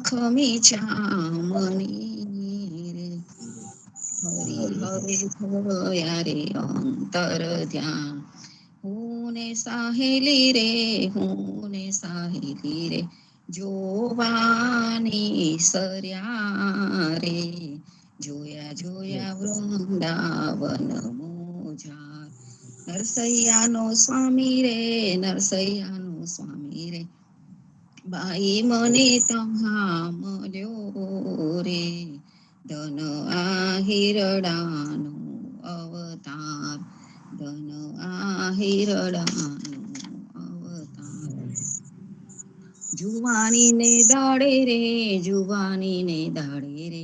ખમીચામણી રે. હરી હવે થયા રે અંતર ધ્યાન. હું ને સાહેલી રે, હું ને સાહેલી રે, જોવાની સર્યા રે. જોયા જોયા વૃંદાવન મોજા. નરસૈયા નો સ્વામી રે, નરસૈયા નો સ્વામી રે, બાઈ મને તમા મળ્યો રે. ધન આ હિરડાનો અવતાર, ધન આ હિરડાનો અવતાર. જુવાની ને દાડે રે, જુવાની ને દાડે રે,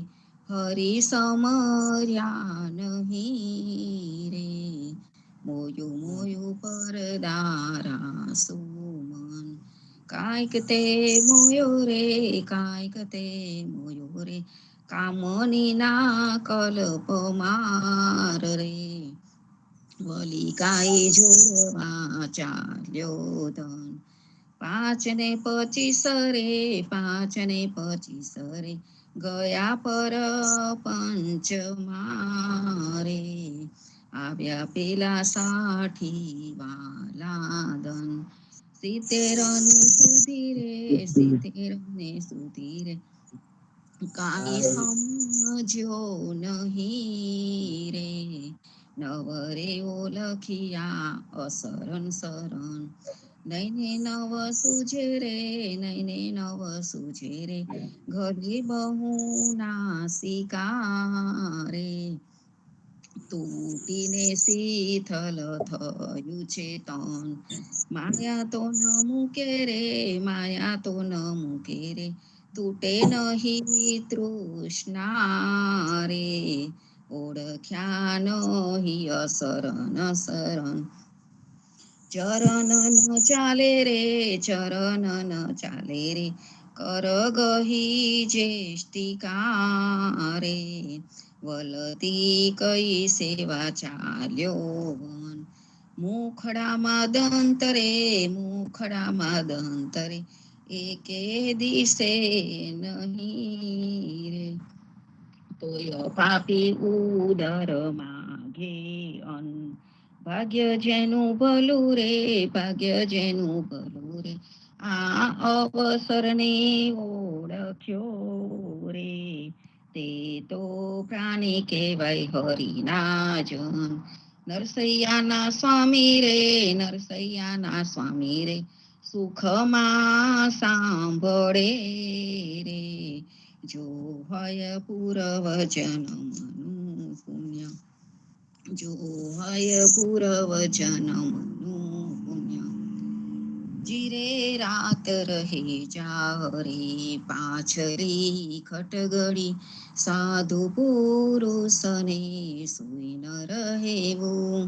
હરી સમર્યા નહી રે. મોયું મોયું પરદારા સુમન, કાંઈક તે મોયો રે, કાંઈક તે મોયો રે, કામની ના કલ્પમાર રે. વળી કાઈ જોડવા ચાલ્યો ધન, પાંચ ને પચીસ રે, પાંચ ને પચીસ રે, ગયા પર પંચ મારે. આવ્યા પેલા સાઠી વાલા ધન, સિત્તેર ને સુધી રે, સિત્તેર ને સુધી રે, કાઈ સમજ્યો નહી રે. નવરે ઓલખિયા અસરન સરણ, નૈને નવ સુજે રે, નૈને નવ સુજે રે, ઘડી બહુ નાસિકા રે. તૂટીને શીથલ થયું છે તન, માયા તો ન મૂકે રે, માયા તો ન મૂકે રે, તૂટે નહી તૃષ્ણા રે. ઓળખ્યા નહી અસરન સરણ, ચરણ ન ચાલે રે, ચરણ ન ચાલે રે, કર ગહી જેષ્ટિકા રે. વલતી કઈ સેવા ચાલ્યો વન, મુખડામાં દંત રે, મુખડામાં દંત રે, એકે દિશે નહી રે. તોય પાપી ઉદર માંગે અન્ન, ભાગ્ય જેનું ભલું રે, ભાગ્ય જેનું ભલું રે, આ અવસર ને ઓળખ્યો રે. તે તો પ્રાણી કેવાય હરી ના જન, નરસૈયા ના સ્વામી રે, નરસૈયા ના સ્વામી રે, સુખમાં સાંભળે રે. જો હોય પૂરવ જન્મનું પુણ્ય, જો હોય પૂરવ જન્મનું પુણ્ય, જીરે રાત રહે જાહરે પાછરી ખટગડી, સાધુ પુરુષને સુઈ ન રહેવું.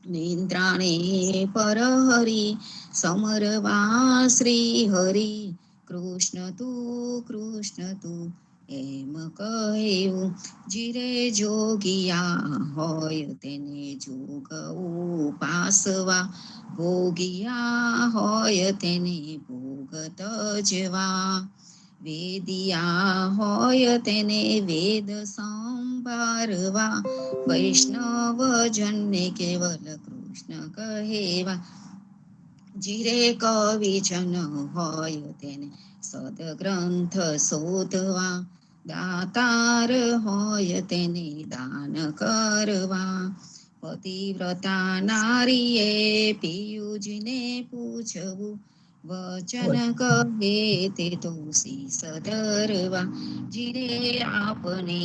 નિંદ્રાણે પર હરી, સમરવા શ્રી હરિ, કૃષ્ણ તું એમ કહેવું. જીરે જોગિયા હોય તેને જોગ ઉપાસવા, ભોગિયા હોય તેને ભોગ તજવા, વેદિયા હોય તેને વેદ સંભાળવા, વૈષ્ણવજનને કેવલ કૃષ્ણ કહેવા. જીરે કવિ જન હોય તેને સદગ્રંથ શોધવા, દાતાર હોય તેને દાન કરવા. પતિવ્રતા નારીએ પિયુષને પૂછવું, વચન કહે તે તો શીસ ધરવા. જીરે આપને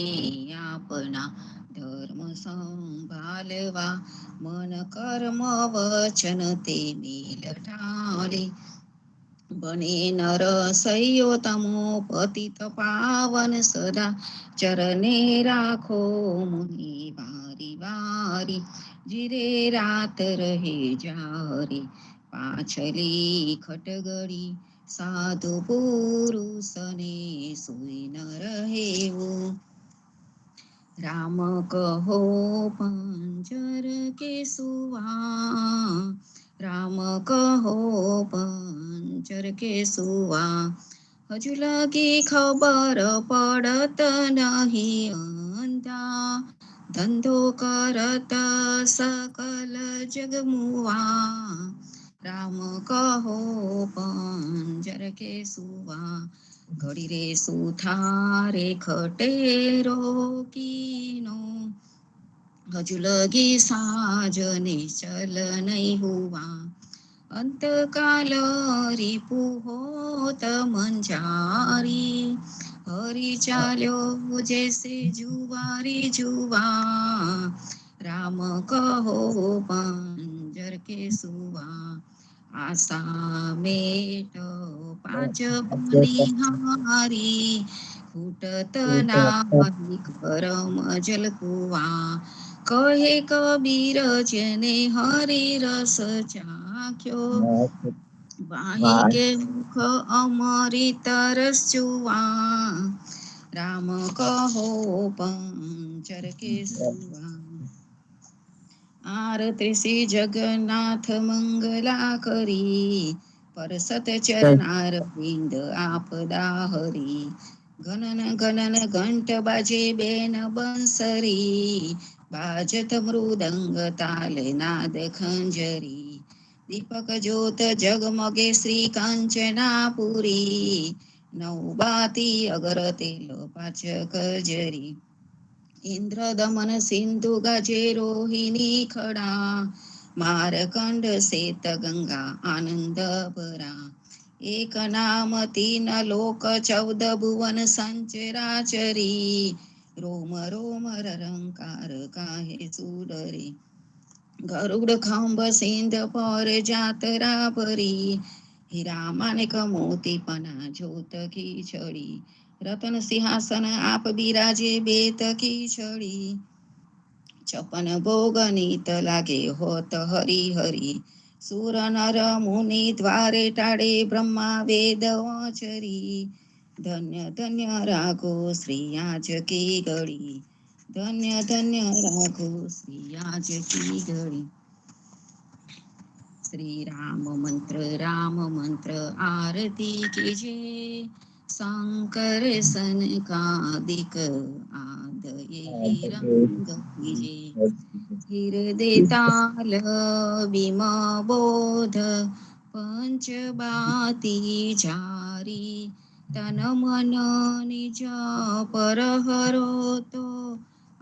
આપના ધર્મ સંભાળવા, મન કર્મ વચન તે મેલ ઢાળે. બને નર સૈયો તમો પતિત પાવન સદા, ચરને રાખો મુનિ વારી વારી. જીરે રાત રહે જાહરે પાછલી ખટગડી, સાધુ પુરુષને સુઈ ન રહેવું. રામ કહો પંચર કે સુવા, રામ કહો પંચર કે સુવા, હજુ લગી ખબર પડત નહીં અંધા, ધંધો કરત સકલ જગમુવા, રામ કહો પંજર કે સુવા, ઘડી રે સુથારે ખટેરો કીનો, હજુ લગી સાજ નિશ્ચલ નહીં હુવા, અંતકાલ રીપુ હોત મંજારી, હરી ચાલ્યો જૈસે જુવારી જુવા, રામ કહો પંજર કે સુવા, આશા મેટ પાંચ નિહારી, ફૂટત નાહી કરમ જલકુવા, કહે કબીર જેને હરિ રસ ચાખ્યો, વાહી કે મુખ અમૃત રસ જુવા, રામ કહો પંચર કે સુવા, આરત્રિ જગન્નાથ મંગલા કરી, પરસત ચરનાર વિંદ આપદા હરી, ગણન ગણન ઘંટ બાજે બેન બંસરી, બાજત મૃદંગ તાલ નાદ ખંજરી, દીપક જ્યોત જગમગે શ્રી કાંચનાપુરી, નવબાતી અગર તેલ પાચ કજરી, ઇન્દ્ર દમન સિંધુ ગાજે રોહિણી ખડા, મારકંડ શેત ગંગા આનંદ ભરા, એક નામ તીન લોક 14 ભુવન સંચરાચરી, રોમ રોમ રરંકાર કાહે સુડરે, ગરુડ ખંભ સિંધ પર જાતરા ભરી, હીરા માણેક મોતી પના જોત કી છડી, રતન સિંહાસન આપ બિરાજે બેત કી છડી, 56 ભોગ નીત લાગે હોત હરી હરી, સુર નર મુનિ દ્વારે ટાળે બ્રહ્મા વેદ વાચરી, ધન્ય ધન્ય રાઘો શ્રી આજ કી ઘડી, ધન્ય ધન્ય રાઘો શ્રી આજ કી ઘડી, શ્રી રામ મંત્ર આરતી કીજે, શંકર સનકાદિક આદયે રંગ કીજે, હૃદય તાલ બિમ બોધ પંચબાતી જારી, તન મન નિજ પર હરો તો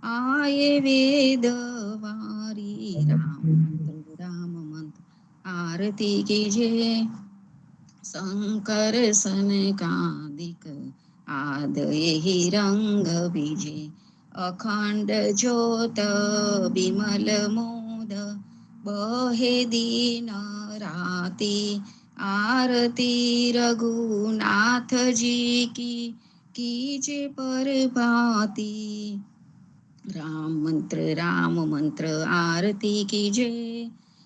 આયે વેદ વારી, રામ મંત્ર આરતી કીજે, શંકર સનકાદિક આદયે રંગ બીજે, અખંડ જ્યોત બિમલ મોદ બહે દીન રાતી, આરતી રઘુનાથજી કી કીજે પરભાતી, રામ મંત્ર આરતી કીજે,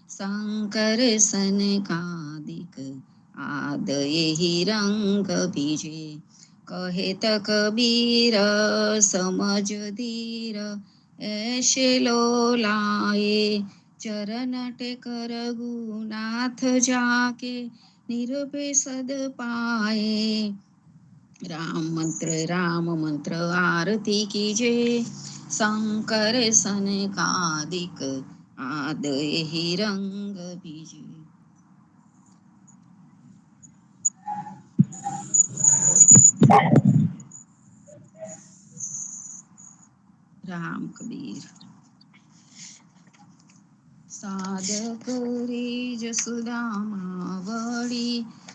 શંકર સનકાદિક આદયે રંગ બીજે, કહેત કબીર સમજ ધીર ऐसे लोलाए, चरण टेकर रघुनाथ जाके निरभय सद पाए, राम मंत्र आरती कीजे, शंकर सनकादिक आदये रंग बीजे, राम कबीर। साधक रे जसुदामा वળી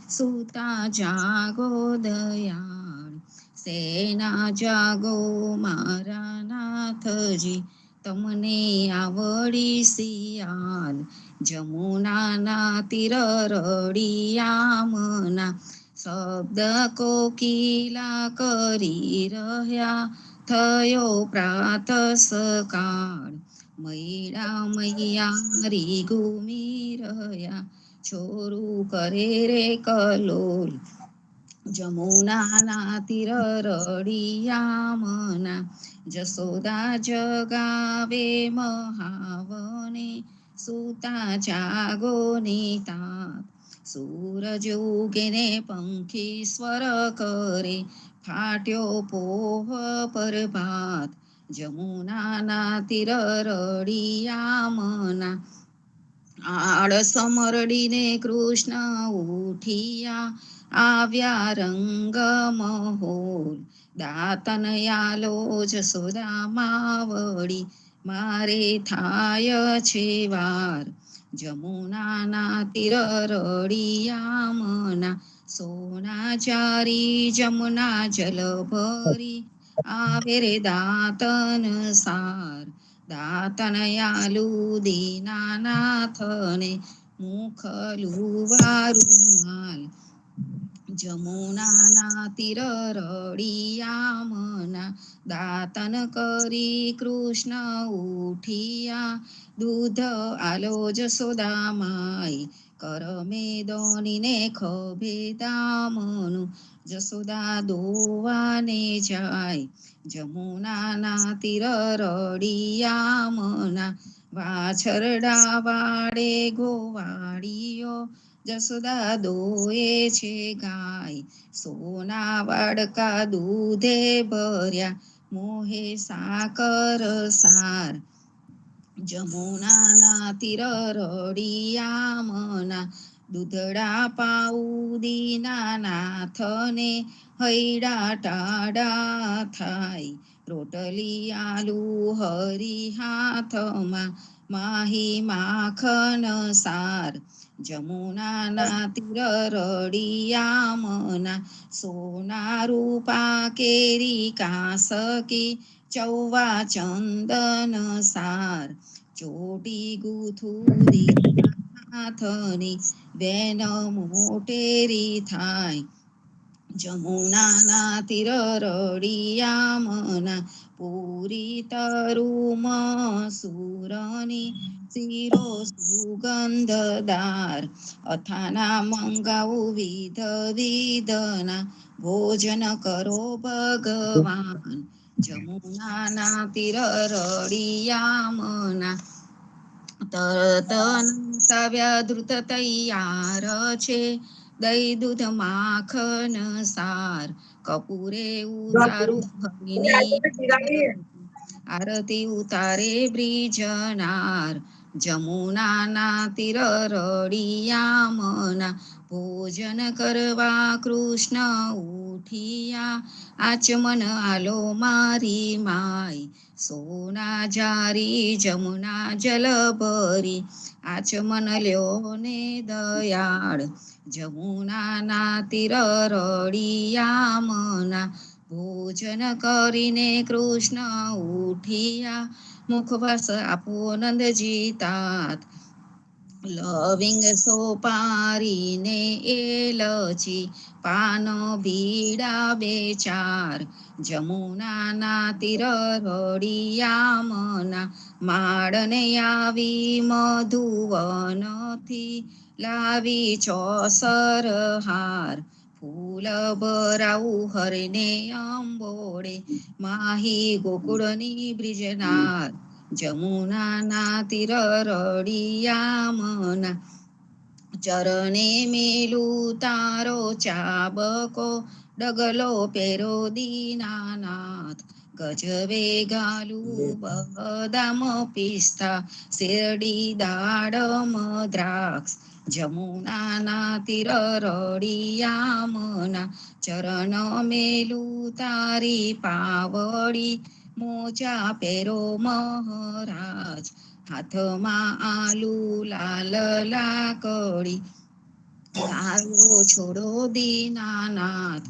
સુતા જાગો દયાળ, સેના જાગો મારા નાથજી, તમને આવડી શિયાળ, જમુનાના તીર રળિયામણા, શબ્દ કોકિલા કરી રહ્યા, થયો પ્રાત સકાળ, મૈડા મૈયારી ઘૂમી રહ્યા, છોરું કરે રે કલોલ, જમુનાના તીર રળિયામણા, જસોદા જગાવે મહાવને, સુતા જાગો નિતાત, સૂરજ ઉગે ને પંખી સ્વર કરે, ફાટ્યો પોહ પ્રભાત, જમુનાના તીર રળિયામણા. આળસ મરડીને કૃષ્ણ ઉઠિયા, આવ્યા રંગ મહોલ, દાતન યાલો જશોદા વળી, મારે થાય છે વાર. જમુનાના તીર રળિયામણા, સોના ચારી જમુના જલ ભરી, આવે રે દાતન સાર. દાતનયાલુ દીનાનાથને, મુખલું રૂમાલ. જમુનાના તીર રળિયામણા, દાતન કરી કૃષ્ણ ઉઠિયા, દૂધ આલો જશોદા માય, કરમે દોનીને ખભે દામનું, જશોદા દોવાને જાય. જમુનાના તીર રળિયામણા, વાછરડા વાળે ગોવાળીઓ, જશોદા દોએ છે ગાય. સોના વાડકા દૂધે ભર્યા, મોહે સાકર સાર. જમુનાના તીર રળિયામણા, દૂધડા પાઉં દીનાનાથને, હૈડા ટાઢા થાય. રોટલી આલુ હરી હાથમાં, માહી માખન સાર. જમુનાના તીર રળિયામણા, સોના રૂપા કેરી કાંસકી, ચૌવા ચંદન સાર. ચોટી ગુથું દીનાનાથની, બેન મોટેરી થાય. જમુનાના તીર રળિયામણા, પૂરી તરુ મસૂરની, શીરો સુગંધદાર. અથાના મંગાવું વિધ વિધના, ભોજન કરો ભગવાન. જમુનાના તીર રળિયામણા, તરત નચાવ્યા ધૃત તૈયાર છે, દહીં દૂધ માખન સાર. કપૂરે ઉતારું હરિની આરતી, ઉતારે બ્રિજનાર. જમુનાના તીર રળિયામણા, ભોજન કરવા કૃષ્ણ ઉઠિયા, આચમન આલો મારી માય. સોના જારી જમુના જલ ભરી, આચમન લ્યો ને દયાળ. જમુનાના તીર રળિયામણા, ભોજન કરીને કૃષ્ણ ઉઠિયા, મુખવાસ આપો નંદજી તાત. લવિંગ સોપારીને એલચી, પાનો બીડા બે ચાર. જમુનાના તીર રળિયામણા, માળને આવી મધુવનથી, લાવી 64 હાર. ફૂલ ભરાવું હરને અંબોડે, માહી ગોકુળની બ્રિજનાર. જમુનાના તીર રળિયામણા, ચરણે મેલું તારો ચાબકો, ડગલો પેરો દીનાનાથ. ગજવે ગાલું બદામ પિસ્તા, શેરડી દાડમ દ્રાક્ષ. જમુનાના તીર રળિયામણા, ચરણ મેલું તારી પાવડી, મોજા પેરો મહારાજ. હાથમાં આલુ લાલ લાકડી, લાવ્યો છોડો દીનાનાથ.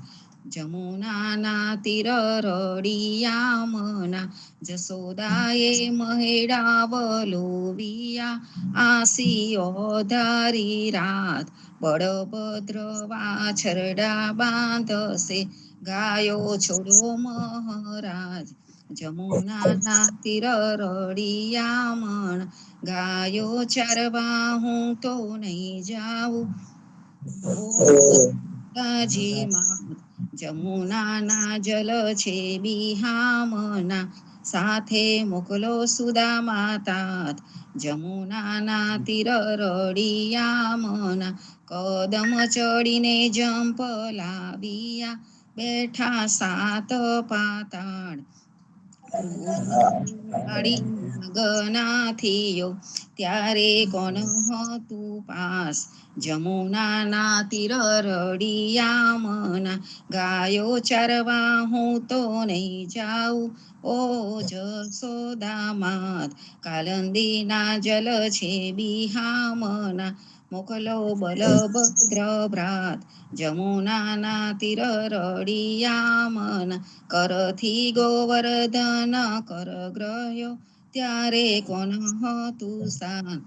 જમુનાના તીર રળિયામણા, જશોદાએ મહેડા વલોવિયા, આસીઓ ધારી રાત. બળભદ્ર વાછરડા બાંધશે, ગાયો છોડો મહારાજ. જમુનાના તીર રળિયામણા, ગાયો ચારવા હું તો નહીં જાઉં, જમુનાના જલ છે બિહામણા, સાથે મોકલો સુદામા તાત. જમુનાના તીર રળિયામણા, કદમ ચડીને જંપ લાવ્યા, બેઠા સાત પાતાળ. કૃષ્ણ પાડી ગનાથીયો, ત્યારે કોણ હતું પાસ. જમુનાના તીર રડિયા મના, ગાયો ચરવા હું તો નહીં જાઉં. ઓ જસોદા માત, કાલંદીના જલ છે બિહામના, મોકલો બલભદ્ર ભ્રાત. જમુનાના તીર રડિયા મના, કરથી ગોવર્ધન કરગ્રહ્યો, ત્યારે કોણ હતું સાત.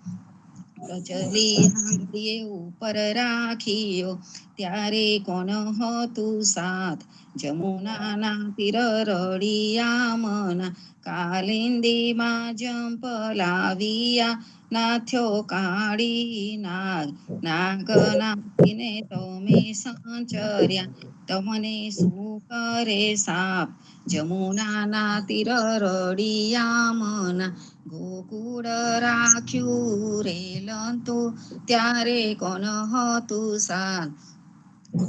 પ્રચલી આંગળીએ ઉપર રાખીયો, ત્યારે કોણ હતું સાત. જમુનાના તીર રડિયા મના, કાલિંદીમાં જંપ લાવ્યા, નાથ્યો કાળી નાગ. નાગ નાથીને તમે સંચર્યા, તમને શું કરે સાપ. જમુનાના તીર રડિયા મના, ગોકુળ રાખ્યું રે લંતુ, ત્યારે કોણ હતું સાત.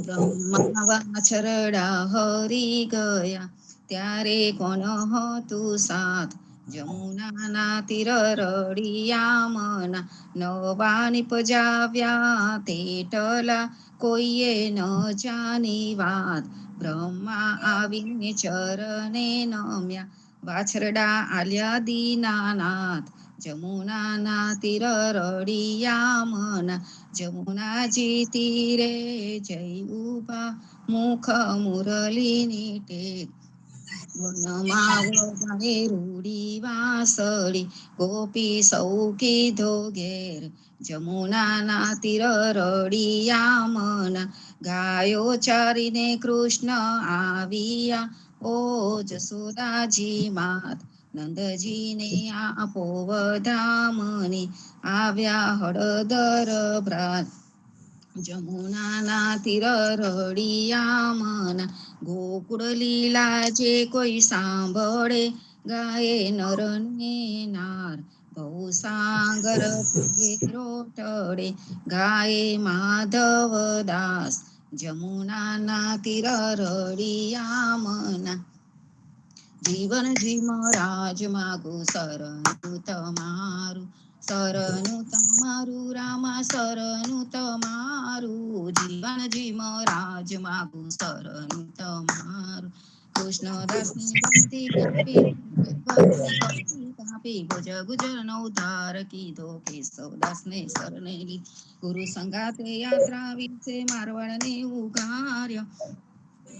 બ્રહ્મા વાછરડા હરી ગયા, ત્યારે કોણ હતું સાત. જમુનાના તીર રડિયા મના, નવા નિપજાવ્યા તેટલા, કોઈએ ન જાની વાત. બ્રહ્મા આવીને ચરણે નમ્યા, વાછરડા આલ્યા દીનાનાથ. જમુનાના તીર રડિયા મના, જમુનાજી તીરે જઈ ઉભા, મુખ મુરલીની ટેક. વનમાં વગાડે રૂડી વાંસળી, ગોપી સૌ કીધો ઘેર. જમુનાના તીર રડિયા મના, ગાયો ચારીને કૃષ્ણ આવ્યા, ઓ જસોદાજી માત. નંદજીને આપો વધામણી, આવ્યા હળદર ભ્રાત. જમુનાના તીર રડિયા મના, ગોકુળ લીલા જે કોઈ સાંભળે, ગાયે નર ને નાર. ભવસાગર ફેરો ટળે, ગાયે માધવ દાસ. જમુનાના તીર રડિયા મના, જીવન જીમ રાજ માગું શરણું તમારું. શરણું તમારું રામા શરણું તમારું, જીવન જીમ રાજ માગું શરણું તમારું. કૃષ્ણદાસની બનતી કાપી, ભક્તની પંક્તિ કાપી, ગુજર નો ઉદ્ધાર કીધો, કેશવદાસને શરણે લીધી. ગુરુ સંગાતે યાત્રા વિશે મારવાડને ઉગાર્યો,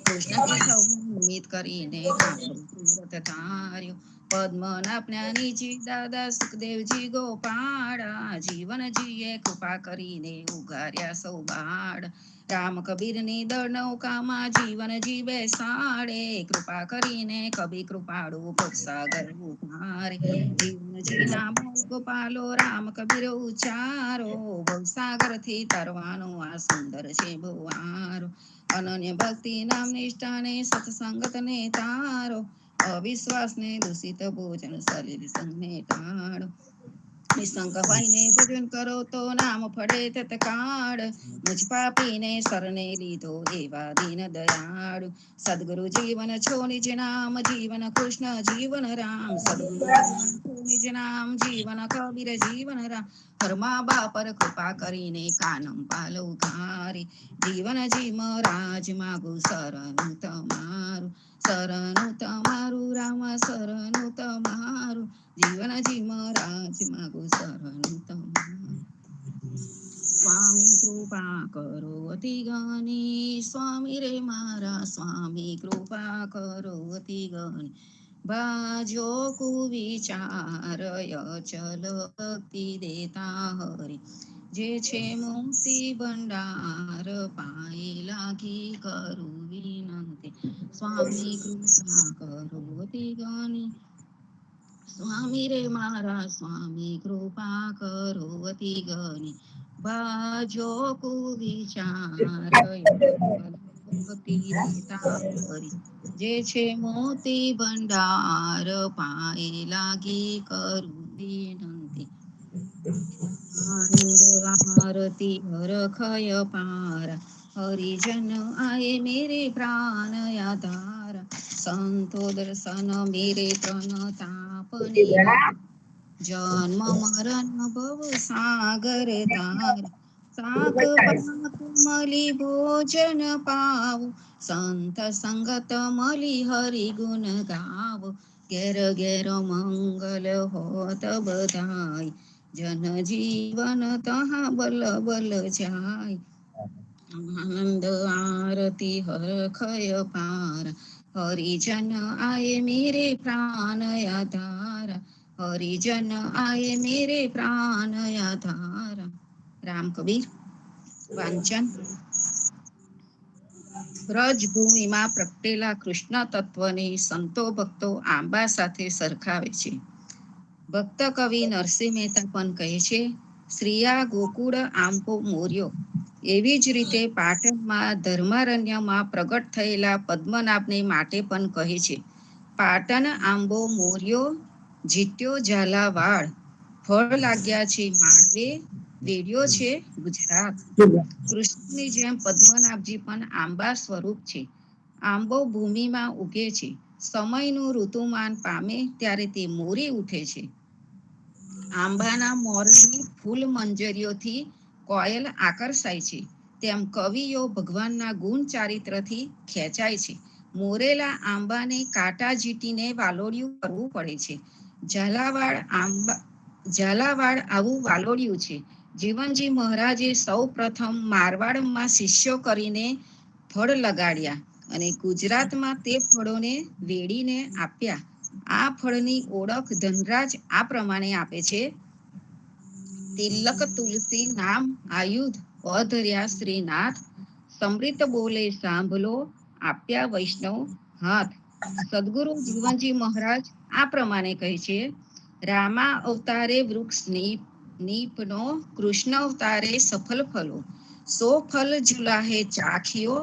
કૃષ્ણ કેશવનું નિમિત્ત કરીને કાંઠો સુરત ધાર્યો. પદ્મનાભ જ્ઞાનીજી દાદા સુખદેવજી ગોપાળા, જીવન જીએ કૃપા કરીને ઉગાર્યા સૌ બાળ. રામ કબીરની દળ નૌકામાં જીવનજી બેસાડે, કૃપા કરીને કબીર કૃપાળુ ભવસાગર ઉદ્ધારે. જીવનજીના બોલ ગોપાલો રામ કબીર ઉચ્ચારો, ભવસાગરથી તરવાનો આ સુંદર છે ભુવારો. અનન્ય ભક્તિ નામ નિષ્ઠાને સત્સંગતને તારો, અવિશ્વાસને દૂષિત ભોજન સલીલ સંગને ટાળો. નિસંગ હોઈને ભજન કરો તો નામ ફળે તત્કાળ, મુજ પાપીને શરણે લીધો એવા દીન દયાળુ. સદગુરુ જીવન છો નિજ નામ, જીવન કૃષ્ણ જીવન રામ. સદગુરુ જીવન છો નિજ નામ, જીવન કબીર જીવન રામ. ઘરમાં બાપર કૃપા કરીને કાનમ પાલવ ઘારી, જીવન જીમ રાજ માગું શરણું તમારું. શરણું તમારું રામ શરણું તમારું, જીવન જીમ રાજ માગું શરણું તમારું. સ્વામી કૃપા કરો અતિ જ્ઞાની, સ્વામી રે મારા સ્વામી કૃપા કરો અતિ જ્ઞાની. બાજો કુવિચાર અચલ ભક્તિ દેતા હરી, જે છે મુક્તિ ભંડાર પાએ લાગી કરું વિનંતી. સ્વામી કૃપા કરો અતિ જ્ઞાની, સ્વામી રે મારા સ્વામી કૃપા કરો અતિ જ્ઞાની. બાજો કુવિચાર ભક્તિ દેતા હરી, જે છે મોતી ભંડાર પાએ લાગી કરું વિનંતી. આનંદ આરતી હરખય પાર, હરિજન આए मेरे प्राण आधार, संतो दर्शन मेरे तन ताप निवार, जन्म मरण भव सागर तार, साक पात मलि भोजन पाव, संत संगत मलि हरि गुण गाव, घेर घेर मंगल होत बधाई, जन जीवन तहाँ बल बल जाय, आनंद आरती हरखय पार, हरिजन आए मेरे प्राण आधार, हरिजन आए मेरे प्राण आधार. રામ કબીર. વાંચન. બ્રજભૂમિમાં પ્રગટેલા કૃષ્ણ તત્વને સંતો ભક્તો આંબા સાથે સરખાવે છે. ભક્ત કવિ નરસિંહ મહેતા પણ કહે છે, શ્રીયા ગોકુળ આંબો મોર્યો. એવી જ રીતે પાટણમાં ધર્મારણ્યમાં પ્રગટ થયેલા પદ્મનાભને માટે પણ કહે છે, પાટણ આંબો મોર્યો, જીત્યો ઝાલાવાડ, ફળ લાગ્યા છે માંડવે, વેડ્યો છે ગુજરાત. કૃષ્ણની જેમ પદ્મનાભજી પણ આંબા સ્વરૂપ છે. આંબો ભૂમિમાં ઉગે છે, સમયનું ઋતુમાન પામે ત્યારે તે મોરી ઉઠે છે. આંબાના મોરની ફૂલ મંજરીઓથી કોયલ આકર્ષાય છે, તેમ કવિઓ ભગવાનના ગુણ ચારિત્રથી ખેંચાય છે. મોરેલા આંબાને કાંટા ઝીટીને વાલોડિયું કરવું પડે છે. ઝાલાવાડ આવું વાલોડિયું છે. જીવનજી મહારાજે સૌ પ્રથમ મારવાડમાં શિષ્યો કરીને ફળ લગાડ્યા અને ગુજરાતમાં તે ફળોને વેડીને આપ્યા. આ ફળની ઓળખ ધનરાજ આ પ્રમાણે આપે છે, તિલક તુલસી નામ આયુધ અધર્યા શ્રીનાથ, સમૃત બોલે સાંભલો આપ્યા વૈષ્ણવ હાથ. સદગુરુ જીવનજી મહારાજ આ પ્રમાણે કહે છે, રામા અવતારે વૃક્ષ નીપનો, કૃષ્ણ અવતારે સફલ ફલો, સો ફલ ઝુલાહે ચાખ્યો,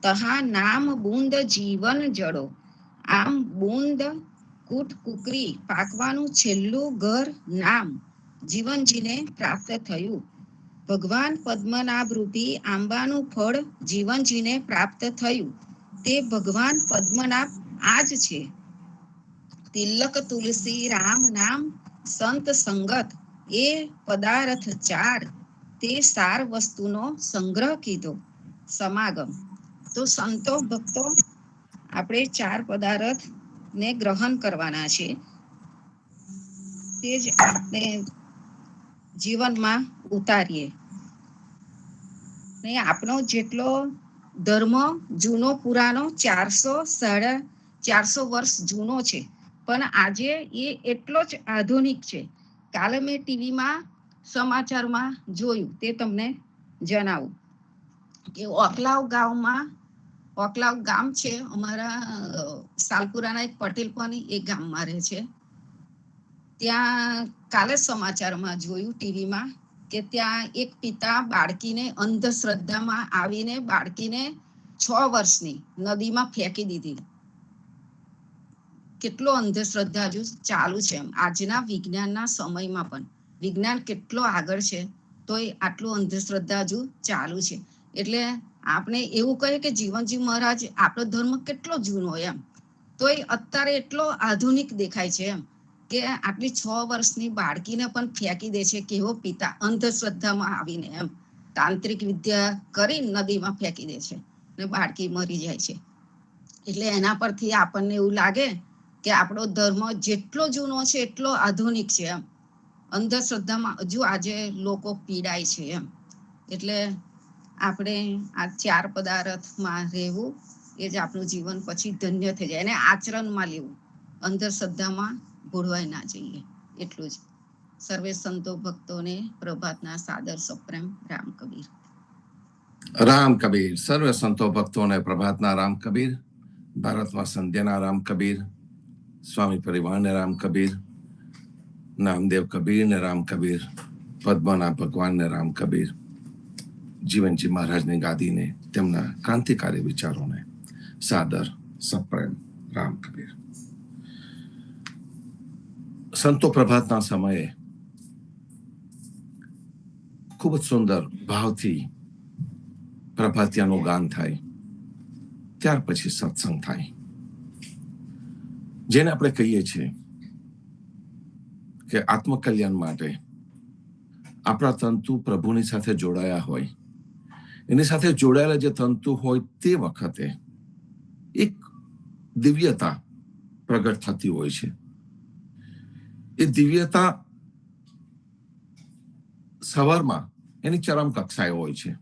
તહા નામ બુંદ જીવન જડો. આમ બુંદ કૂટ કુકરી પાકવાનું છેલ્લું ઘર નામ જીવનજીને પ્રાપ્ત થયું. ભગવાન પદ્મનાભ રૂપી આંબાનું ફળ જીવનજીને પ્રાપ્ત થયું. તે ભગવાન પદ્મનાભ આજ છે. તિલક તુલસી રામ નામ સંત સંગત એ પદાર્થ ચાર, તે સાર વસ્તુનો સંગ્રહ કીધો. સમાગમ. તો સંતો ભક્તો આપણે ચાર પદાર્થ ને ગ્રહણ કરવાના છે, તે જ આપણે જીવનમાં ઉતારીએ. ને આપણો જેટલો ધર્મ જૂનો પુરાણો 400 વર્ષ જૂનો છે, પણ આજે એ એટલો જ આધુનિક છે. કાલે મેં ટીવીમાં સમાચારમાં જોયું, તે તમને જણાવું કે ઓકલાવ ગામ છે અમારા સાલપુરાના એક પટેલ પણ એ ગામમાં રહે છે. ત્યાં કાલે સમાચારમાં જોયું ટીવીમાં કે ત્યાં એક પિતા બાળકીને અંધશ્રદ્ધામાં આવીને બાળકીને 6 વર્ષની નદીમાં ફેંકી દીધી. કેટલો અંધશ્રદ્ધા હજુ ચાલુ છે. આજના વિજ્ઞાનના સમયમાં પણ વિજ્ઞાન કેટલો આગળ છે, તો આટલું અંધશ્રદ્ધા હજુ ચાલુ છે. એટલે આપણે એવું કહીએ કે જીવનજી મહારાજ આપણો ધર્મ કેટલો જૂનો એમ, તો અત્યારે એટલો આધુનિક દેખાય છે એમ, કે આટલી 6 વર્ષની બાળકીને પણ ફેંકી દે છે. કેવો પિતા અંધશ્રદ્ધામાં આવીને એમ તાંત્રિક વિદ્યા કરી નદીમાં ફેંકી દે છે ને બાળકી મરી જાય છે. એટલે એના પરથી આપણને એવું લાગે કે આપણો ધર્મ જેટલો જૂનો છે એટલો આધુનિક છે એમ. અંધશ્રદ્ધામાં હજુ આજે લોકો પીડાય છે એમ. એટલે આપણે આ ચાર પદાર્થમાં રહેવું એ જ આપણું જીવન પછી ધન્ય થઈ જાય, એને આચરણમાં લેવું, અંધશ્રદ્ધામાં ભોળવાઈ ના જઈએ. એટલું જ. સર્વે સંતો ભક્તોને પ્રભાતના સાદર સપ્રેમ રામ કબીર. રામ કબીર. સર્વે સંતો ભક્તોને પ્રભાતના રામ કબીર. ભારતમાં સંધ્યાના રામ કબીર, સ્વામી પરિવારને રામ કબીર, નામદેવ કબીરને રામ કબીર, પદ્મના ભગવાનને રામ કબીર, જીવનજી મહારાજની ગાદીને તેમના ક્રાંતિકારી વિચારોને સાદર સપ્રેમ રામ કબીર. સંતો પ્રભાતના સમયે ખૂબ જ સુંદર ભાવથી પ્રભાતિયાનું ગાન થાય, ત્યાર પછી સત્સંગ થાય, જેને આપણે કહીએ છીએ કે આત્મકલ્યાણ માટે આપણા તંતુ પ્રભુની સાથે જોડાયા હોય, એની સાથે જોડાયેલા જે તંતુ હોય તે વખતે એક દિવ્યતા પ્રગટ થતી હોય છે. એ દિવ્યતા સવારમાં એની ચરમ કક્ષાએ હોય છે.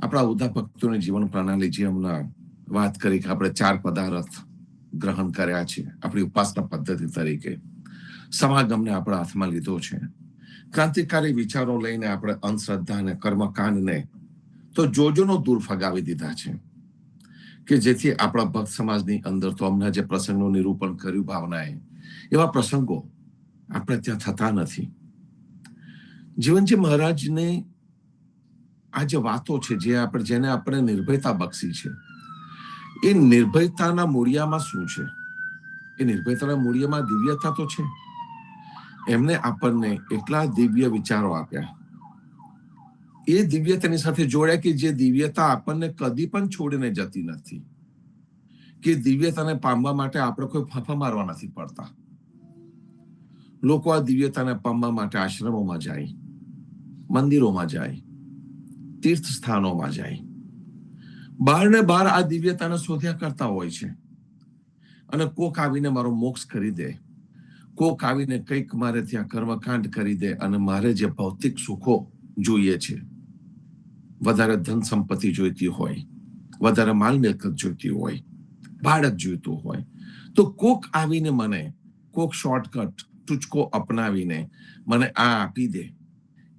આપણા ઉદ્ધા ભક્તોની જીવન પ્રણાલી જે હમણાં વાત કરી કે આપણે 4 પદાર્થ ગ્રહણ કર્યા છે આપણી ઉપાસના પદ્ધતિ તરીકે, સમાગમને આપણા હાથમાં લીધો છે, ક્રાંતિકારી વિચારો લઈને આપણે અંધશ્રદ્ધા અને કર્મકાંડને તો જોજોનો દૂર ફગાવી દીધા છે, કે જેથી આપણા ભક્ત સમાજની અંદર તો હમણાં જે પ્રસંગનું નિરૂપણ કર્યું ભાવનાએ, એવા પ્રસંગો આપણે ત્યાં થતા નથી. જીવનજી મહારાજને આ જે વાતો છે જેને આપણે નિર્ભયતા બક્ષી છે, એ નિર્ભયતાના મૂળિયામાં શું છે? એ નિર્ભયતાના મૂળિયામાં દિવ્યતા તો છે. એમને આપણને એટલા દિવ્ય વિચારો આપ્યા, એ દિવ્યતાની સાથે જોડ્યા કે જે દિવ્યતા આપણને કદી પણ છોડીને જતી નથી, કે દિવ્યતાને પામવા માટે આપણે કોઈ ફાંફા મારવા નથી પડતા. લોકો આ દિવ્યતાને પામવા માટે આશ્રમોમાં જાય, મંદિરોમાં જાય, તીર્થ સ્થાનોમાં જાય, બહાર ને બહાર આ દિવ્યતાને શોધ્યા કરતા હોય છે. અને કોક આવીને મારો મોક્ષ કરી દે, કોક આવીને કંઈક મારે ત્યાં કર્મકાંડ કરી દે, અને મારે જે ભૌતિક સુખો જોઈએ છે, વધારે ધન સંપત્તિ જોઈતી હોય, વધારે માલ મિલકત જોઈતી હોય, બાળક જોઈતું હોય, તો કોક આવીને મને કોક શોર્ટકટ ટૂચકો અપનાવીને મને આ આપી દે,